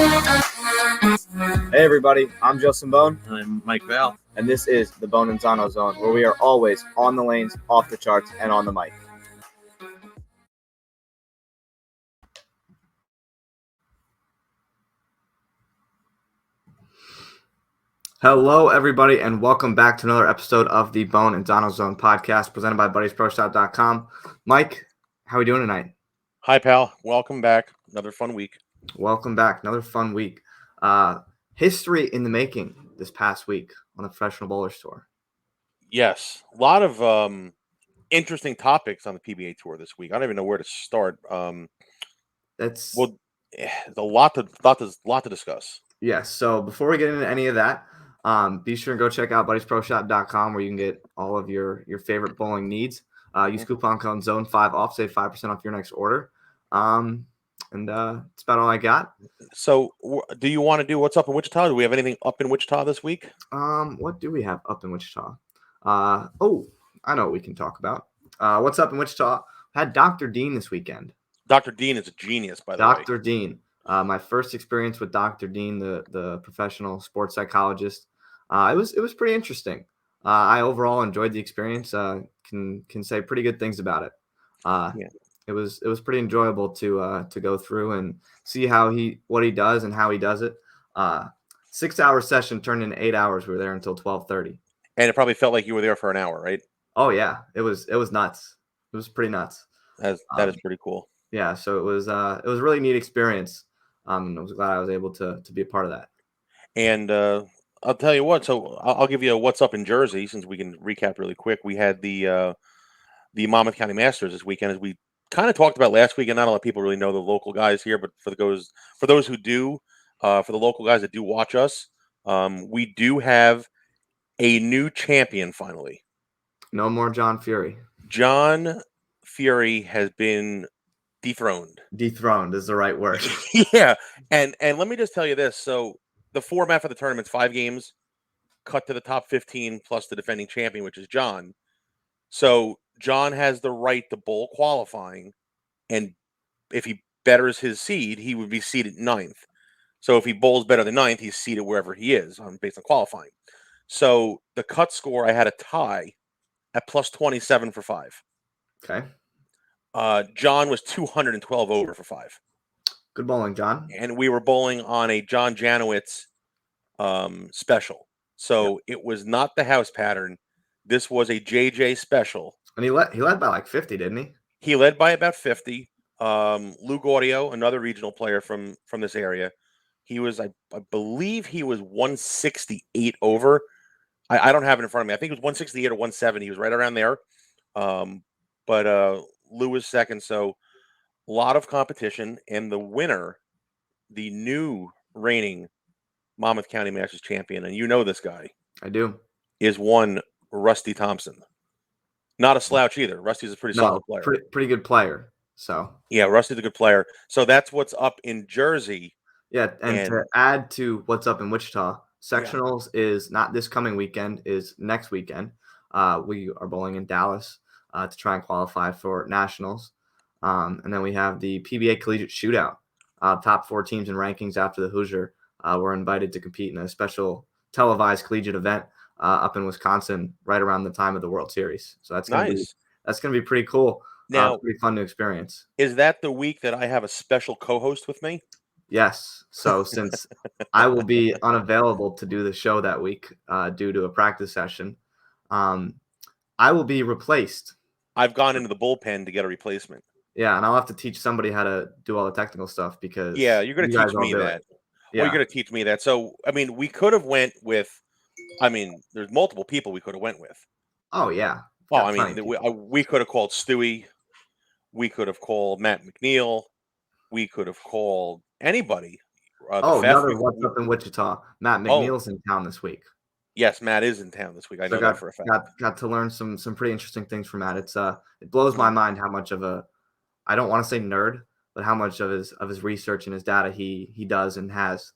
Hey everybody, I'm Justin Bohn. And I'm Mike Val. And this is the Bohn and Zano Zone, where we are always on the lanes, off the charts, and on the mic. Hello everybody, and welcome back to another episode of the Bohn and Zano Zone podcast, presented by BuddiesProShop.com. Mike, how are we doing tonight? Hi, pal. Welcome back. Another fun week. Welcome back. Another fun week. History in the making this past week on the Professional Bowlers Tour. Yes. A lot of interesting topics on the PBA Tour this week. I don't even know where to start. There's a lot to discuss. Yes. So before we get into any of that, be sure and go check out BuddiesProShop.com, where you can get all of your favorite bowling needs. Use coupon code ZONE5OFF, save 5% off your next order. And that's about all I got. So do you want to do what's up in Wichita? Do we have anything up in Wichita this week? What do we have up in Wichita? I know what we can talk about. What's up in Wichita? Had Dr. Dean this weekend. Dr. Dean is a genius, by the way. Dr. Dean. My first experience with Dr. Dean, the professional sports psychologist. It was pretty interesting. I overall enjoyed the experience. Can say pretty good things about it. It was pretty enjoyable to go through and see what he does and how he does it. 6-hour session turned into 8 hours. We were there until 12:30. And it probably felt like you were there for an hour, right? Oh yeah, it was nuts. It was pretty nuts. That is pretty cool. Yeah, so it was a really neat experience. And I was glad I was able to be a part of that. And I'll tell you what. So I'll give you a what's up in Jersey, since we can recap really quick. We had the Monmouth County Masters this weekend, as we kind of talked about last week, and not a lot of people really know the local guys here, but for those who do, for the local guys that do watch us, we do have a new champion finally. No more John Fury. John Fury has been dethroned. Dethroned is the right word. Yeah, and let me just tell you this. So the format for the tournament's 5 games, cut to the top 15 plus the defending champion, which is John. So John has the right to bowl qualifying, and if he betters his seed, he would be seeded 9th. So if he bowls better than 9th, he's seeded wherever he is based on qualifying. So the cut score, I had a tie at plus 27 for 5. Okay. John was 212 over for 5. Good bowling, John. And we were bowling on a John Janowitz special. So It was not the house pattern. This was a JJ special. And he led by like 50, didn't he? He led by about 50. Lou Gaudio, another regional player from this area, he was, I believe he was 168 over. I don't have it in front of me. I think it was 168 or 170. He was right around there. But Lou was second. So a lot of competition. And the winner, the new reigning Monmouth County Masters champion, and you know this guy. I do. Is one Rusty Thompson. Not a slouch either. Rusty's a pretty solid player. Pretty good player. So yeah, Rusty's a good player. So that's what's up in Jersey. Yeah, and to add to what's up in Wichita, sectionals is not this coming weekend, is next weekend. We are bowling in Dallas to try and qualify for nationals. And then we have the PBA Collegiate Shootout. Top 4 teams and rankings after the Hoosier were invited to compete in a special televised collegiate event up in Wisconsin right around the time of the World Series. So that's nice. That's gonna be pretty cool. Now, pretty fun to experience. Is that the week that I have a special co-host with me? Yes. So since I will be unavailable to do the show that week due to a practice session, I will be replaced. I've gone into the bullpen to get a replacement. Yeah, and I'll have to teach somebody how to do all the technical stuff because you're going to teach me that. Yeah. Well, you're going to teach me that. So, I mean, we could have went with. I mean, there's multiple people we could have went with. Oh yeah. Well, I mean, we could have called Stewie. We could have called Matt McNeil. We could have called anybody. Another what's up in Wichita. Matt McNeil's in town this week. Yes, Matt is in town this week. I know that for a fact. Got to learn some pretty interesting things from Matt. It blows my mind how much of a, I don't want to say nerd, but how much of his research and his data he does and has.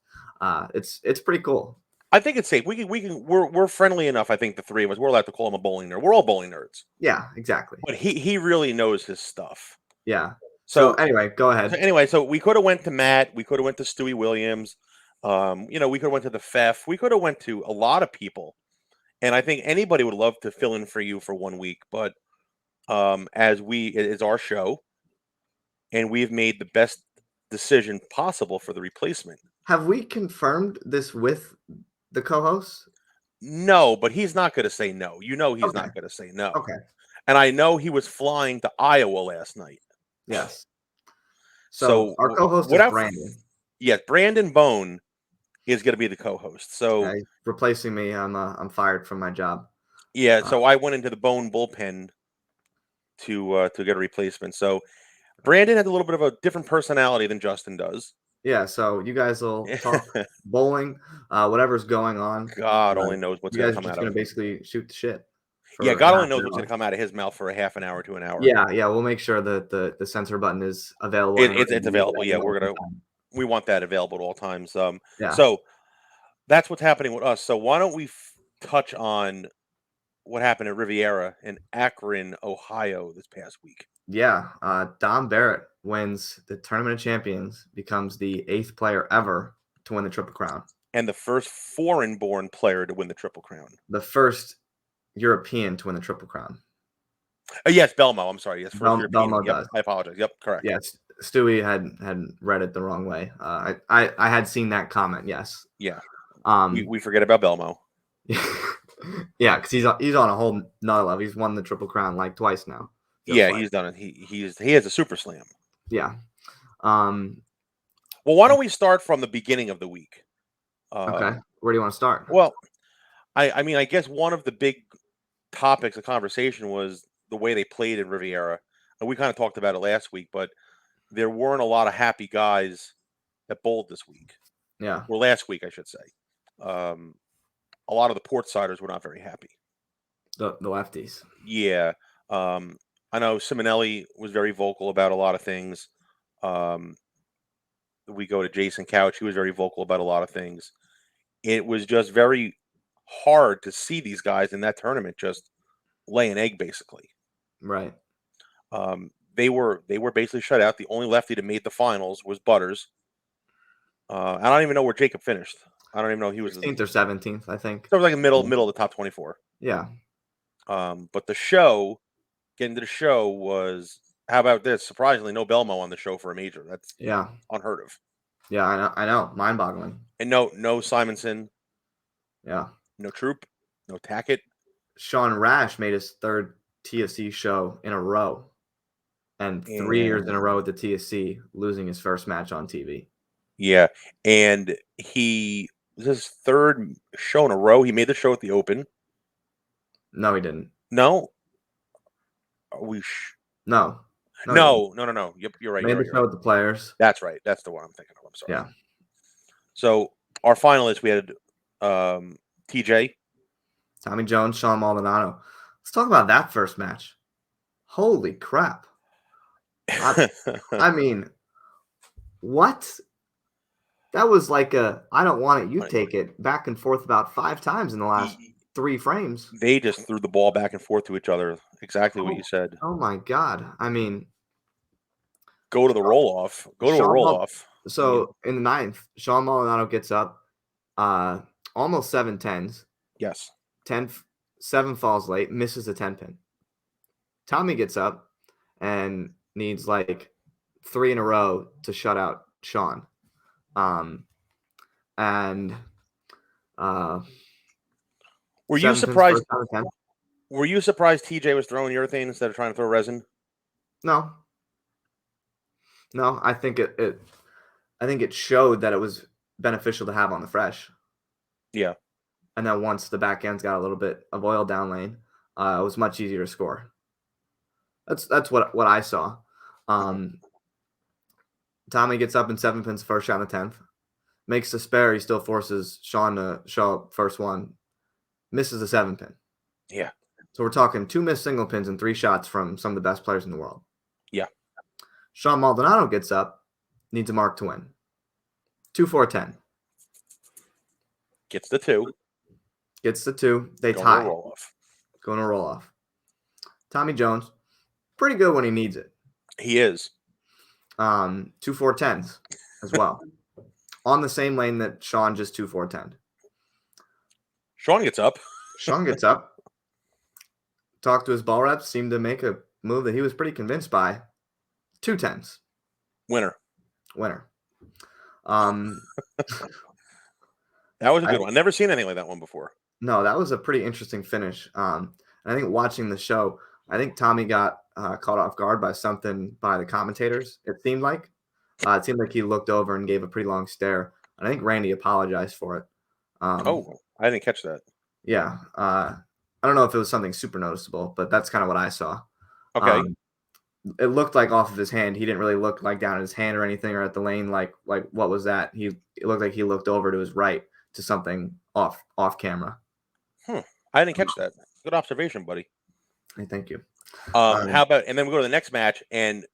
It's pretty cool. I think it's safe. We're friendly enough. I think the three of us, we're allowed to call him a bowling nerd. We're all bowling nerds. Yeah, exactly. But he really knows his stuff. Yeah. So anyway, go So ahead. anyway, so we could have went to Matt. We could have went to Stewie Williams. We could have went to the Fef. We could have went to a lot of people. And I think anybody would love to fill in for you for 1 week. But it is our show, and we've made the best decision possible for the replacement. Have we confirmed this with the co-host? No, but he's not going to say no. He's Okay. not going to say no. Okay. And I know he was flying to Iowa last night. Yes. So So our co-host is Brandon. Yes, Brandon Bohn is going to be the co-host. So Okay. Replacing me, I'm fired from my job. yeah, so I went into the Bohn bullpen to get a replacement. So Brandon has a little bit of a different personality than Justin does. Yeah, so you guys will talk bowling, whatever's going on. God only knows what's You going guys to are come just out going of to him. basically shoot the shit. Yeah, God only knows what's going to come out of his mouth for a half an hour to an hour. Yeah, we'll make sure that the censor button is available. It's available. Yeah, we want that available at all times. Yeah. So that's what's happening with us. So why don't we touch on what happened at Riviera in Akron, Ohio this past week? Yeah, Don Barrett wins the Tournament of Champions, becomes the 8th player ever to win the Triple Crown. And the first foreign-born player to win the Triple Crown. The first European to win the Triple Crown. Yes, Belmo. I'm sorry. Yes, first European. Belmo Yep, does. I apologize. Yep, correct. Yes, Stewie had read it the wrong way. I had seen that comment. Yes. Yeah. We forget about Belmo. Yeah, because he's on a whole nother level. He's won the Triple Crown like twice now. Yeah, he's done it. He has a super slam. Yeah. Well, why don't we start from the beginning of the week? Okay. Where do you want to start? Well, I guess one of the big topics of conversation was the way they played in Riviera. And we kind of talked about it last week, but there weren't a lot of happy guys that bowled this week. Yeah. Or last week, I should say. A lot of the Portsiders were not very happy. The lefties. Yeah. I know Simonelli was very vocal about a lot of things. We go to Jason Couch. He was very vocal about a lot of things. It was just very hard to see these guys in that tournament just lay an egg, basically. Right. They were basically shut out. The only lefty that made the finals was Butters. I don't even know where Jacob finished. I don't even know he was 16th or 17th, I think. So it was like middle of the top 24. Yeah. But getting to the show was, how about this? Surprisingly, no Belmo on the show for a major. That's unheard of. Yeah, I know. Mind-boggling. And no Simonson. Yeah. No Troop. No Tackett. Sean Rash made his 3rd TSC show in a row. And 3 years in a row at the TSC, losing his first match on TV. Yeah. And he was his 3rd show in a row. He made the show at the Open. No, he didn't. No. No. No. Yep, you're right. Made the show with the Players. That's right. That's the one I'm thinking of. I'm sorry. Yeah. So our finalists, we had TJ, Tommy Jones, Sean Maldonado. Let's talk about that first match. Holy crap. I mean, what? That was like I don't want it, you take it, back and forth about 5 times in the last 3 frames. They just threw the ball back and forth to each other. Exactly what you said. Oh my God. I mean, go to the roll-off. Go to a roll-off. So in the 9th, Sean Maldonado gets up almost 7 10s. Yes. 7 falls late, misses a 10-pin. Tommy gets up and needs like 3 in a row to shut out Sean. Were you surprised? Were you surprised TJ was throwing urethane instead of trying to throw resin? No, I think it showed that it was beneficial to have on the fresh. Yeah. And then once the back end's got a little bit of oil down lane, it was much easier to score. That's what I saw. Tommy gets up in 7 pins first shot in the 10th. Makes the spare. He still forces Sean to show up first one. Misses a 7-pin. Yeah. So we're talking 2 missed single pins and 3 shots from some of the best players in the world. Yeah. Sean Maldonado gets up, needs a mark to win. 2-4-10. Gets the 2. They tie. Going to roll off. Tommy Jones, pretty good when he needs it. He is. 2 410s as well. On the same lane that Sean just 2 410. Sean gets up. Sean gets up, talked to his ball reps, seemed to make a move that he was pretty convinced by. 2 10s. Winner. That was a good one. I've never seen anything like that one before. No, that was a pretty interesting finish. I think watching the show, I think Tommy got caught off guard by something by the commentators. It seemed like he looked over and gave a pretty long stare. And I think Randy apologized for it. I didn't catch that. Yeah. I don't know if it was something super noticeable, but that's kind of what I saw. Okay. It looked like off of his hand. He didn't really look like down at his hand or anything or at the lane. Like what was that? It looked like he looked over to his right to something off camera. I didn't catch that. Good observation, buddy. Hey, thank you. How about, and then we go to the next match, and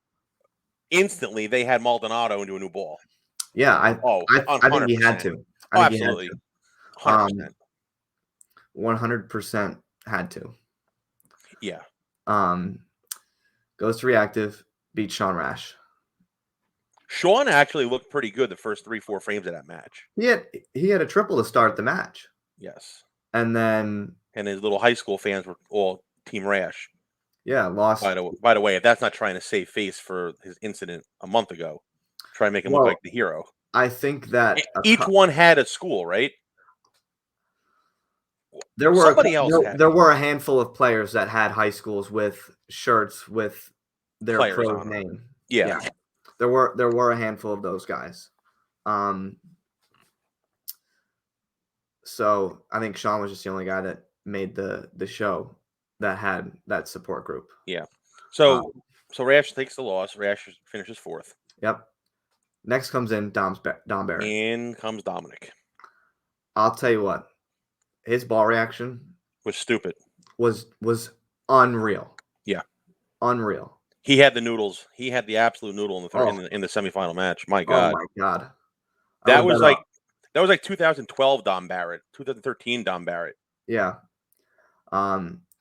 instantly they had Maldonado into a new ball. Yeah, I think he had to. Absolutely. 100%. 100% had to. Yeah. Goes to reactive, beats Sean Rash. Sean actually looked pretty good the first 3-4 frames of that match. He had a triple to start the match. Yes. And then his little high school fans were all Team Rash. Yeah, lost. By the way, if that's not trying to save face for his incident a month ago, try and make him look like the hero. I think that each one had a school, right? There were a handful of players that had high schools with shirts with their pro name. Yeah. There were a handful of those guys. So I think Sean was just the only guy that made the show that had that support group. Yeah. So Rash takes the loss. Rash finishes fourth. Yep. Next comes in Dom Barrett. In comes Dominic. I'll tell you what, his ball reaction was stupid. Was unreal. Yeah. Unreal. He had the noodles. He had the absolute noodle in the in the semifinal match. My God. Oh my God. That was like 2012 Dom Barrett, 2013 Dom Barrett. Yeah.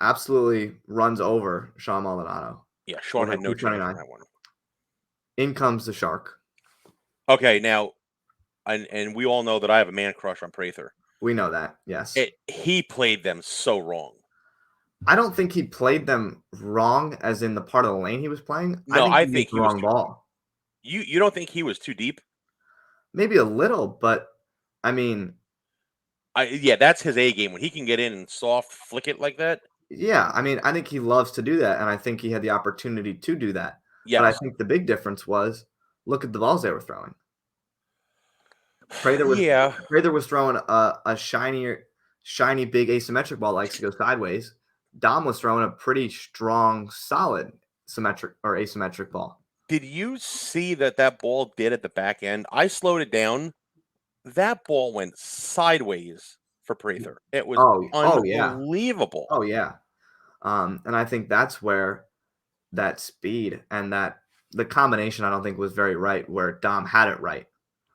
Absolutely runs over Sean Maldonado. Yeah, Sean had no chance on that one. In comes the Shark. Okay, now, and we all know that I have a man crush on Prather. We know that, yes. He played them so wrong. I don't think he played them wrong as in the part of the lane he was playing. No, I think he was wrong ball. You don't think he was too deep? Maybe a little, but I mean, yeah, that's his A game when he can get in and soft flick it like that. Yeah, I mean, I think he loves to do that, and I think he had the opportunity to do that. Yes. But I think the big difference was look at the balls they were throwing. Prather was throwing a shiny big asymmetric ball likes to go sideways. Dom was throwing a pretty strong, solid symmetric or asymmetric ball. Did you see that ball did at the back end? I slowed it down. That ball went sideways for Prather. It was unbelievable. Oh yeah. And I think that's where that speed and that the combination I don't think was very right where Dom had it right.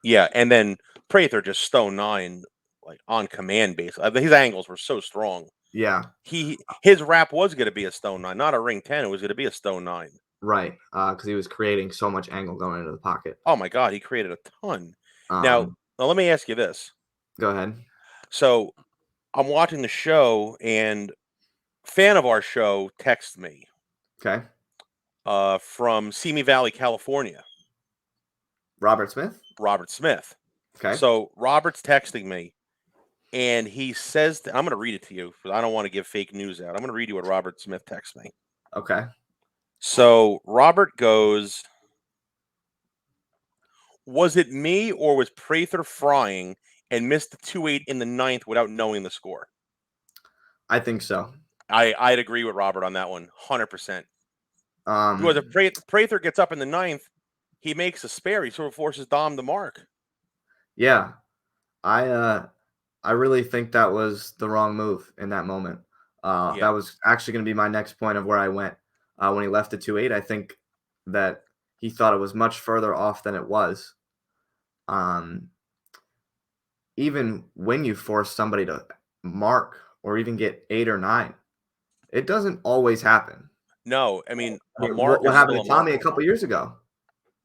Yeah, and then Prather just stone 9 like on command base. His angles were so strong. Yeah. His wrap was going to be a stone 9, not a ring 10. It was going to be a stone 9. Right, because he was creating so much angle going into the pocket. Oh my God, he created a ton. Now let me ask you this. Go ahead. So I'm watching the show and fan of our show texts me. Okay. From Simi Valley, California. Robert Smith? Robert Smith. Okay. So Robert's texting me and he says, I'm going to read it to you because I don't want to give fake news out. I'm going to read you what Robert Smith texts me. Okay. So Robert goes, was it me or was Prather frying and missed the 2-8 in the 9th without knowing the score? I think so. I'd agree with Robert on that one, 100%. Because if Prather gets up in the 9th, he makes a spare. He sort of forces Dom to mark. Yeah, I really think that was the wrong move in that moment. That was actually going to be my next point of where I went when he left the 2-8. I think that he thought it was much further off than it was. Even when you force somebody to mark or even get 8 or 9, it doesn't always happen. No, I mean, what happened to Tommy a couple years ago?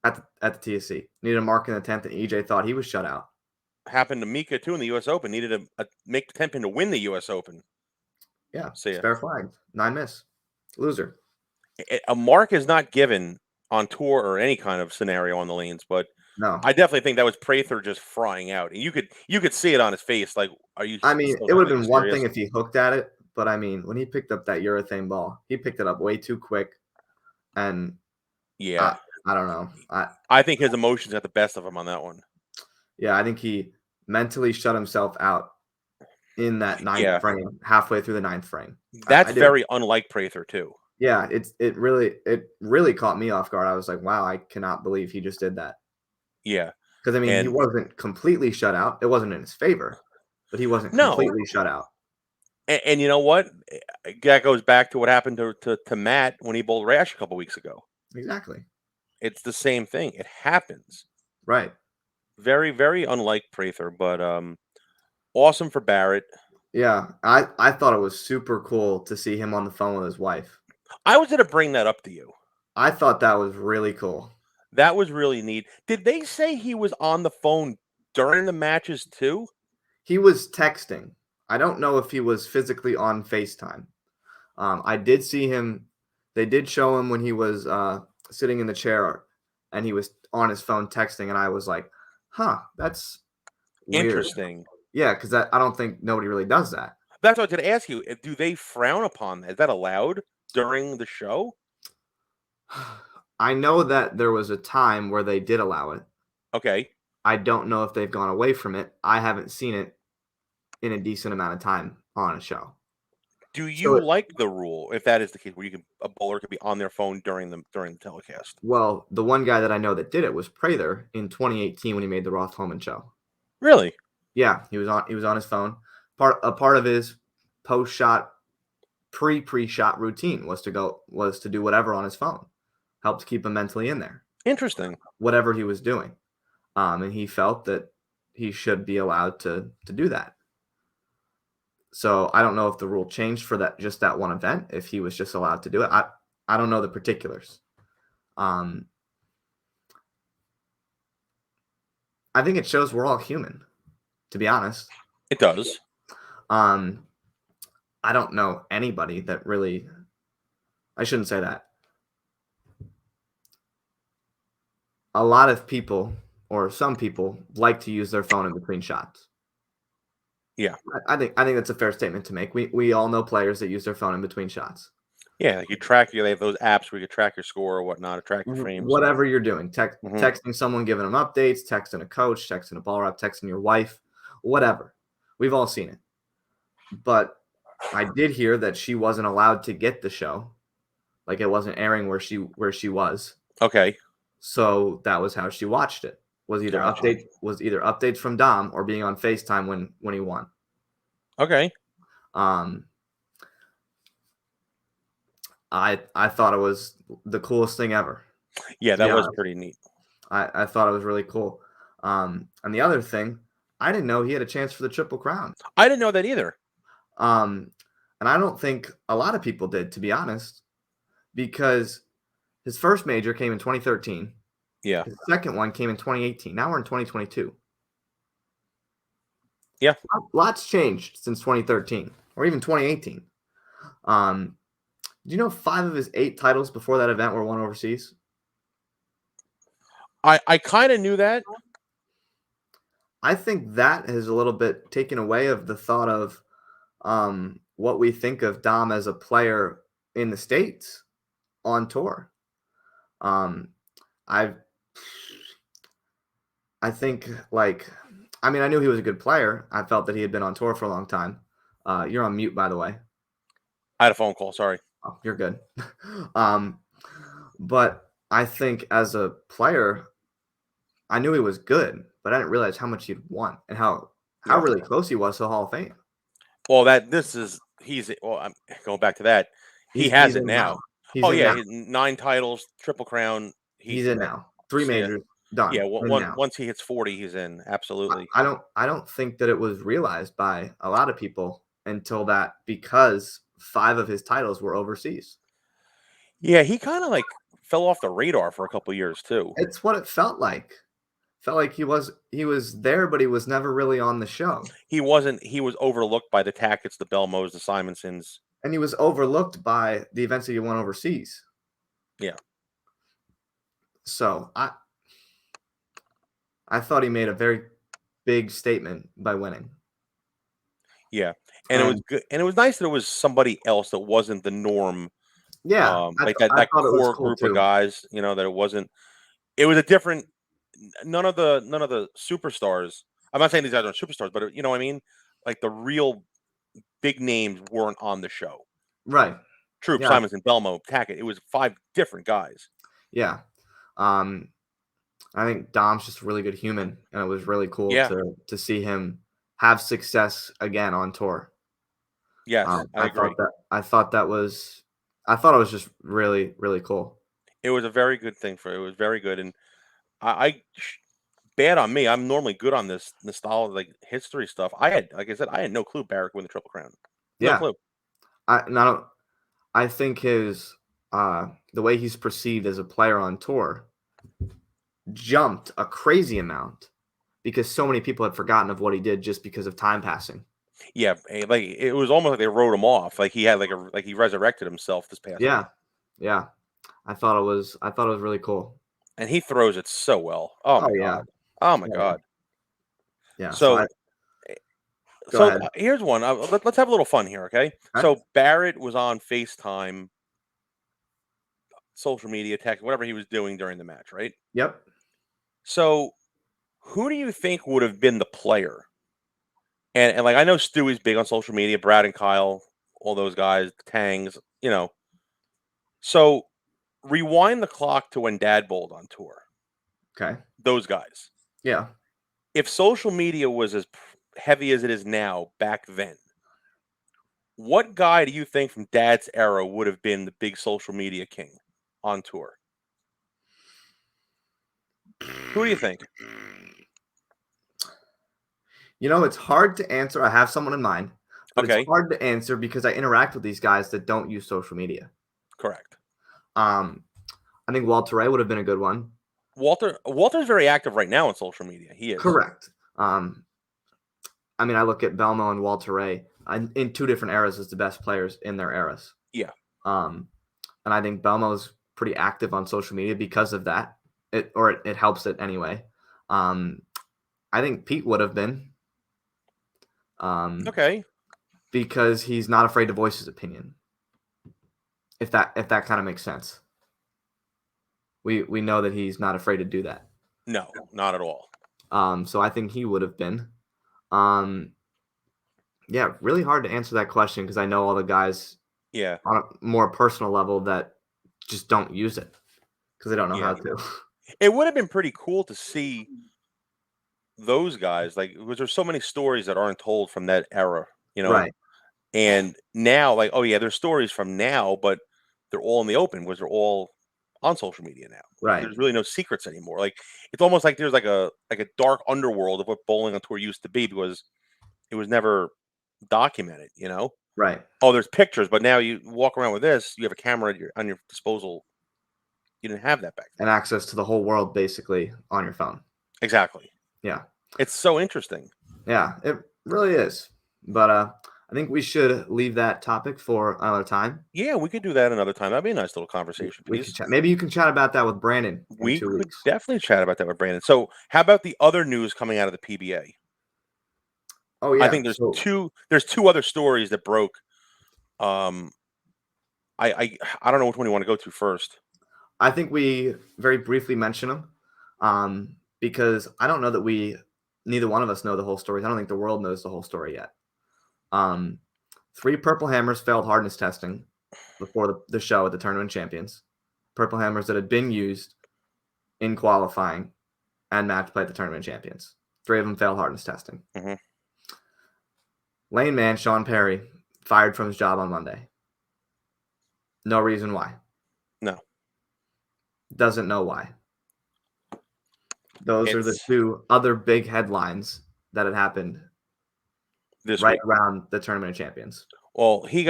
at the TSC. Needed a mark in the 10th, and EJ thought he was shut out. Happened to Mika too in the U.S. Open. Needed a make the 10 pin to win the U.S. Open. Yeah, So spare flag, 9 miss, loser. A mark is not given on tour or any kind of scenario on the lanes, but No, I definitely think that was Prather just frying out, and you could see it on his face. Like, are you? I mean, Still, it would are have you been one serious? thing if he hooked at it, but I mean, when he picked up that urethane ball, he picked it up way too quick, and Yeah, I don't know. I think his emotions got the best of him on that one. Yeah, I think he mentally shut himself out in that ninth Yeah, frame, halfway through the ninth frame. that's I did. very unlike Prather too. Yeah, it really caught me off guard. I was like, wow, I cannot believe he just did that. Yeah, Because I mean, he and wasn't completely shut out. It wasn't in his favor, but he wasn't no, completely shut out. and you know what? That goes back to what happened to Matt when he bowled Rash a couple weeks ago. Exactly. It's the same thing. It happens. Right. Very, very unlike Prather, but awesome for Barrett. Yeah, I thought it was super cool to see him on the phone with his wife. I was going to bring that up to you. I thought that was really cool. That was really neat. Did they say he was on the phone during the matches too? He was texting. I don't know if he was physically on FaceTime. I did see him. They did show him when he was sitting in the chair and he was on his phone texting, and I was like, "Huh, that's weird." Interesting. Yeah, because I don't think nobody really does that. That's what I was going to ask you. Do they frown upon that? Is that allowed during the show? I know that there was a time where they did allow it. Okay. I don't know if they've gone away from it. I haven't seen it in a decent amount of time on a show. Do So, you like the rule if that is the case, where a bowler could be on their phone during the telecast? well, the one guy that I know that did it was Prather in 2018 when he made the Roth Holman show. Really? Yeah, he was on his phone. A part of his post shot pre shot routine was to do whatever on his phone. Helped keep him mentally in there. Interesting. Whatever he was doing. And he felt that he should be allowed to do that. So I don't know if the rule changed for that one event, if he was just allowed to do it. I don't know the particulars. I think it shows we're all human, to be honest. It does. I don't know anybody that really. I shouldn't say that. A lot of people, or some people, like to use their phone in between shots. Yeah. I think that's a fair statement to make. We all know players that use their phone in between shots. Yeah, you track they have those apps where you can track your score or whatnot, track your frames. Whatever you're doing, texting someone, giving them updates, texting a coach, texting a ball rep, texting your wife, whatever. We've all seen it. But I did hear that she wasn't allowed to get the show, like it wasn't airing where she was. Okay. So that was how she watched it. Was either updates from Dom or being on FaceTime when he won. Okay. I thought it was the coolest thing ever. Yeah, that was pretty neat. I thought it was really cool. And the other thing, I didn't know he had a chance for the Triple Crown. I didn't know that either. And I don't think a lot of people did, to be honest, because his first major came in 2013. Yeah. His second one came in 2018. Now we're in 2022. Yeah. Lots changed since 2013 or even 2018. Do you know 5 of his 8 titles before that event were won overseas? I kind of knew that. I think that has a little bit taken away of the thought of what we think of Dom as a player in the States on tour. I think, I knew he was a good player. I felt that he had been on tour for a long time. You're on mute, by the way. I had a phone call. Sorry. Oh, you're good. But I think as a player, I knew he was good, but I didn't realize how much he'd won and how really close he was to the Hall of Fame. Well, I'm going back to that. He has it now. He's now. 9 titles, Triple Crown. He's in now. 3 majors done. Yeah, once he hits 40, he's in. Absolutely. I don't think that it was realized by a lot of people until because 5 of his titles were overseas. Yeah, he kind of fell off the radar for a couple years too. It's what it felt like. Felt like he was there, but he was never really on the show. He wasn't. He was overlooked by the Tackett's, the Belmos, the Simonsons. And he was overlooked by the events that he won overseas. Yeah. So I thought he made a very big statement by winning. Yeah, and it was good, and it was nice that it was somebody else that wasn't the norm. Yeah, Like I that thought it was core cool group too. of guys. You know that it wasn't. It was a different. None of the superstars. I'm not saying these guys aren't superstars, but you know what I mean. Like the real big names weren't on the show. Right. Troop, Yeah. Simonson, Belmo, Tackett. It was 5 different guys. Yeah. I think Dom's just a really good human, and it was really cool Yeah. to see him have success again on tour. Yes, I agree. I thought it was just really, really cool. It was a very good thing for it was very good, and I bad on me. I'm normally good on this nostalgia, like history stuff. Like I said, I had no clue Barrett would win the Triple Crown. No Yeah. clue. I think his the way he's perceived as a player on tour jumped a crazy amount because so many people had forgotten of what he did just because of time passing. Yeah, like it was almost like they wrote him off. Like he had like he resurrected himself this past week. Yeah. I thought it was really cool. And he throws it so well. Oh my yeah. god. Oh my god. Yeah. So Go ahead. Here's one. Let's have a little fun here, okay? So Barrett was on FaceTime, social media, text, whatever he was doing during the match, right? Yep. So who do you think would have been the player? And like I know Stewie's big on social media, Brad and Kyle, all those guys, Tangs, you know. So rewind the clock to when Dad bowled on tour. Okay. Those guys. Yeah. If social media was as heavy as it is now back then, what guy do you think from Dad's era would have been the big social media king on tour? Who do you think? You know, it's hard to answer. I have someone in mind, but Okay. it's hard to answer because I interact with these guys that don't use social media. Correct. I think Walter Ray would have been a good one. Walter's very active right now on social media. He is. Correct. I mean, I look at Belmo and Walter Ray in 2 different eras as the best players in their eras. Yeah. And I think Belmo's pretty active on social media because of that. It helps it anyway. I think Pete would have been. Okay. Because he's not afraid to voice his opinion. If that kind of makes sense. We know that he's not afraid to do that. No, not at all. So I think he would have been. Yeah, really hard to answer that question because I know all the guys on a more personal level that just don't use it because they don't know how to. It would have been pretty cool to see those guys, like, because there's so many stories that aren't told from that era, you know? Right. And now, like, oh yeah, there's stories from now, but they're all in the open because they're all on social media now. Right. There's really no secrets anymore. Like, it's almost like there's like a dark underworld of what bowling on tour used to be because it was never documented, you know? Right. Oh, there's pictures, but now you walk around with this, you have a camera on your disposal. You didn't have that back then. And access to the whole world basically on your phone. Exactly. Yeah. It's so interesting. Yeah, it really is. But I think we should leave that topic for another time. Yeah, we could do that another time. That'd be a nice little conversation. We could chat. Maybe you can chat about that with Brandon. We could definitely chat about that with Brandon. So, how about the other news coming out of the PBA? Oh yeah, I think there's two. There's 2 other stories that broke. I don't know which one you want to go to first. I think we very briefly mention them, because I don't know that neither one of us know the whole story. I don't think the world knows the whole story yet. 3 Purple Hammers failed hardness testing before the show at the Tournament Champions. Purple Hammers that had been used in qualifying and match play at the Tournament Champions. 3 of them failed hardness testing. Mm-hmm. Lane man Sean Perry fired from his job on Monday. No reason why. No. Doesn't know why. Those are the 2 other big headlines that had happened this right week around the Tournament of Champions. Well, he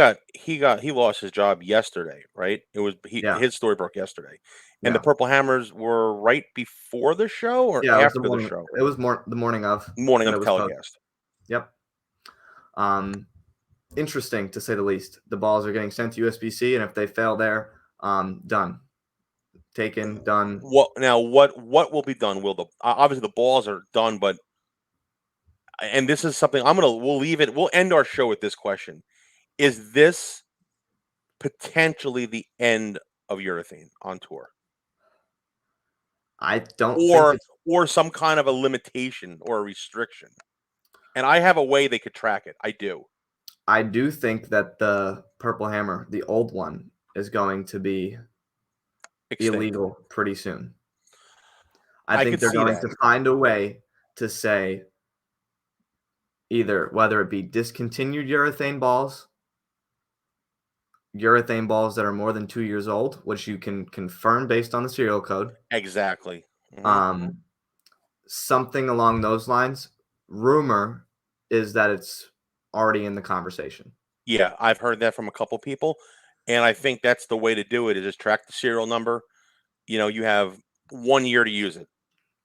lost his job yesterday, right? It was his story broke yesterday, And the Purple Hammers were right before the show or Yeah, after the show? It was the morning of. Morning that of it was telecast. Yep. Interesting to say the least. The balls are getting sent to USBC, and if they fail there, done. Taken, done. What will be done? Will the obviously the balls are done, but and this is something we'll leave it. We'll end our show with this question: is this potentially the end of urethane on tour? I don't think or some kind of a limitation or a restriction. And I have a way they could track it. I do. I do think that the Purple Hammer, the old one, is going to be illegal pretty soon. I think they're going to find a way to say either whether it be discontinued urethane balls that are more than 2 years old, which you can confirm based on the serial code. Exactly. Mm-hmm. Something along those lines. Rumor is that it's already in the conversation. Yeah, I've heard that from a couple people, and I think that's the way to do it is just track the serial number. You have 1 year to use it.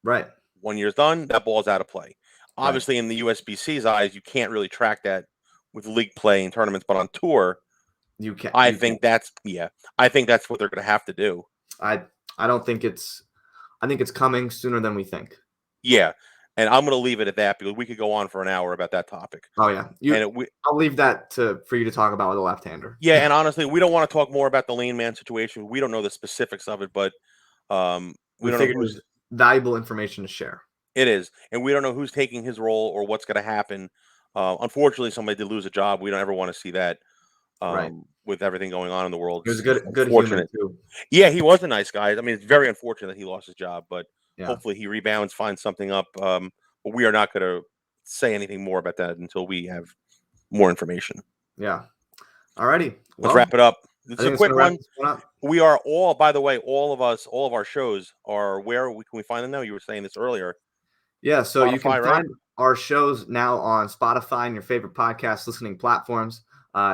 Right. 1 year's done, that ball's out of play. Obviously, in the USBC's eyes, you can't really track that with league play and tournaments, but on tour, you can. I think that's what they're going to have to do. I don't think I think it's coming sooner than we think. Yeah, and I'm going to leave it at that because we could go on for an hour about that topic. Oh yeah, I'll leave that for you to talk about with a left-hander. Yeah, and honestly, we don't want to talk more about the Lane Man situation. We don't know the specifics of it, but we don't know who's valuable information to share. It is, and we don't know who's taking his role or what's going to happen. Unfortunately, somebody did lose a job. We don't ever want to see that. With everything going on in the world, he was a good human too. Yeah, he was a nice guy. I mean, it's very unfortunate that he lost his job, but hopefully he rebounds, finds something up. But we are not going to say anything more about that until we have more information. Yeah. All righty. Let's wrap it up. It's a quick one. We are all, by the way, all of our shows are where can we find them now? You were saying this earlier. Yeah, so Spotify, you can find our shows now on Spotify and your favorite podcast listening platforms.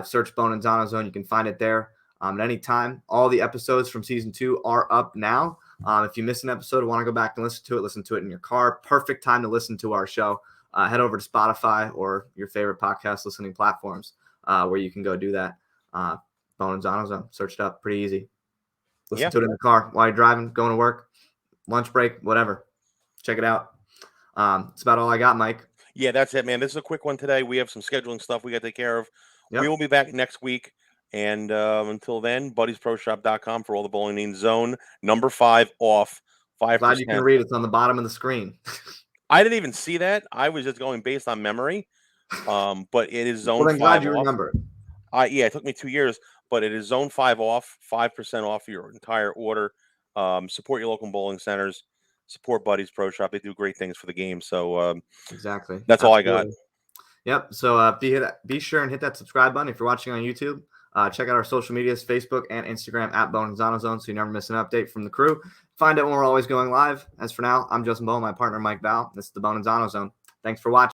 Search Bohn and Zano Zone. You can find it there at any time. All the episodes from season 2 are up now. If you missed an episode, want to go back and listen to it in your car. Perfect time to listen to our show. Head over to Spotify or your favorite podcast listening platforms where you can go do that. Bohn and Zano Zone. Search it up. Pretty easy. Listen to it in the car while you're driving, going to work, lunch break, whatever. Check it out. That's about all I got, Mike. Yeah, that's it, man. This is a quick one today. We have some scheduling stuff we got to take care of. Yep. We will be back next week. And until then, buddiesproshop.com for all the bowling needs. Zone number 5 off 5%. Glad you can read. It's on the bottom of the screen. I didn't even see that. I was just going based on memory. But it is zone 5 glad you remember it. Yeah, it took me 2 years, but it is zone 5 off, 5% off your entire order. Support your local bowling centers. Support Buddies Pro Shop. They do great things for the game. So exactly. That's all I got. Yep. So be sure and hit that subscribe button if you're watching on YouTube. Check out our social medias, Facebook and Instagram at Bohn and Zano Zone, so you never miss an update from the crew. Find out when we're always going live. As for now, I'm Justin Bohn, my partner Mike Val. This is the Bohn and Zano Zone. Thanks for watching.